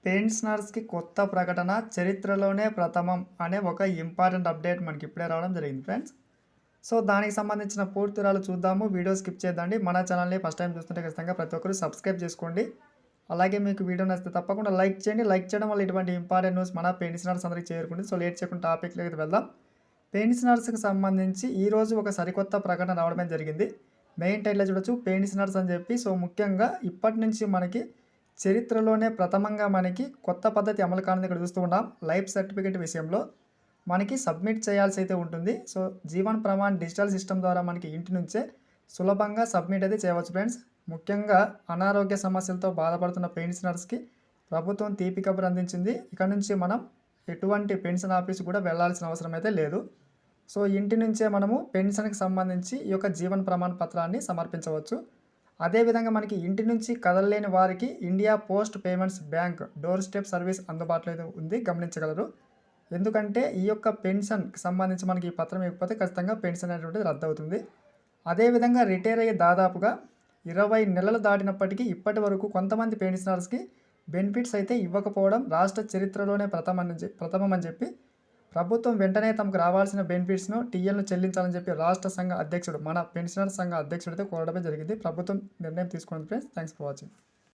పెన్షనర్స్‌కి కొత్త ప్రకటన చరిత్రలోనే ప్రథమం అనే ఒక ఇంపార్టెంట్ అప్డేట్ మనకి ఇప్పుడే రావడం జరిగింది ఫ్రెండ్స్. సో, దానికి సంబంధించిన పూర్తి వివరాలు చూద్దాము. వీడియో స్కిప్ చేయొద్దండి. మన ఛానల్‌ని ఫస్ట్ టైం చూస్తుంటే ఖచ్చితంగా ప్రతి ఒక్కరు సబ్స్క్రైబ్ చేసుకోండి. అలాగే మీకు వీడియో నచ్చితే తప్పకుండా లైక్ చేయండి. లైక్ చేయడం వల్ల ఇటువంటి ఇంపార్టెంట్ న్యూస్ మన పెన్షనర్స్ అందరికి చేరుకుంటుంది. సో, లేట్ చేయకుండా టాపిక్‌లోకి వెళ్దాం. పెన్షనర్స్‌కి సంబంధించి ఈరోజు ఒక సరికొత్త ప్రకటన రావడమే జరిగింది. మెయిన్ టైటిల్‌లో చూడొచ్చు పెన్షనర్స్ అని చెప్పి. సో, ముఖ్యంగా ఇప్పటి నుంచి మనకి చరిత్రలోనే ప్రథమంగా మనకి కొత్త పద్ధతి అమలు కానుంది ఇక్కడ చూస్తూ ఉన్నాం. లైఫ్ సర్టిఫికేట్ విషయంలో మనకి సబ్మిట్ చేయాల్సి అయితే ఉంటుంది. So, Jeevan Pramaan digital system ద్వారా మనకి ఇంటి నుంచే సులభంగా సబ్మిట్ అయితే చేయవచ్చు ఫ్రెండ్స్. ముఖ్యంగా అనారోగ్య సమస్యలతో బాధపడుతున్న పెన్షనర్స్‌కి ప్రభుత్వం తీపి కబురు అందించింది. ఇక నుంచి మనం ఎటువంటి పెన్షన్ ఆఫీస్ కూడా వెళ్ళాల్సిన అవసరం అయితే లేదు. సో, ఇంటి నుంచే మనము పెన్షన్‌కి సంబంధించి ఈ యొక్క జీవన్ ప్రమాణ్ పత్రాన్ని సమర్పించవచ్చు. అదేవిధంగా మనకి ఇంటి నుంచి కదలలేని వారికి India post payments bank door step service అందుబాటులో అయితే ఉంది, గమనించగలరు. ఎందుకంటే ఈ యొక్క పెన్షన్కి సంబంధించి మనకి ఈ పత్రం ఇవ్వకపోతే ఖచ్చితంగా పెన్షన్ అనేటువంటిది రద్దు అవుతుంది. అదేవిధంగా రిటైర్ అయ్యే దాదాపుగా 20 నెలలు దాటినప్పటికీ ఇప్పటి వరకు కొంతమంది పెన్షనర్స్కి బెనిఫిట్స్ అయితే ఇవ్వకపోవడం రాష్ట్ర చరిత్రలోనే ప్రథమం అని చెప్పి ప్రభుత్వం వెంటనే తమకు రావాల్సిన బెనిఫిట్స్ను టీఎల్ను చెల్లించాలని చెప్పి రాష్ట్ర సంఘ అధ్యక్షుడు మన పెన్షనర్ సంఘ అధ్యక్షుడితో కోరడమే జరిగింది. ప్రభుత్వం నిర్ణయం తీసుకుంది ఫ్రెండ్స్. Thanks for watching.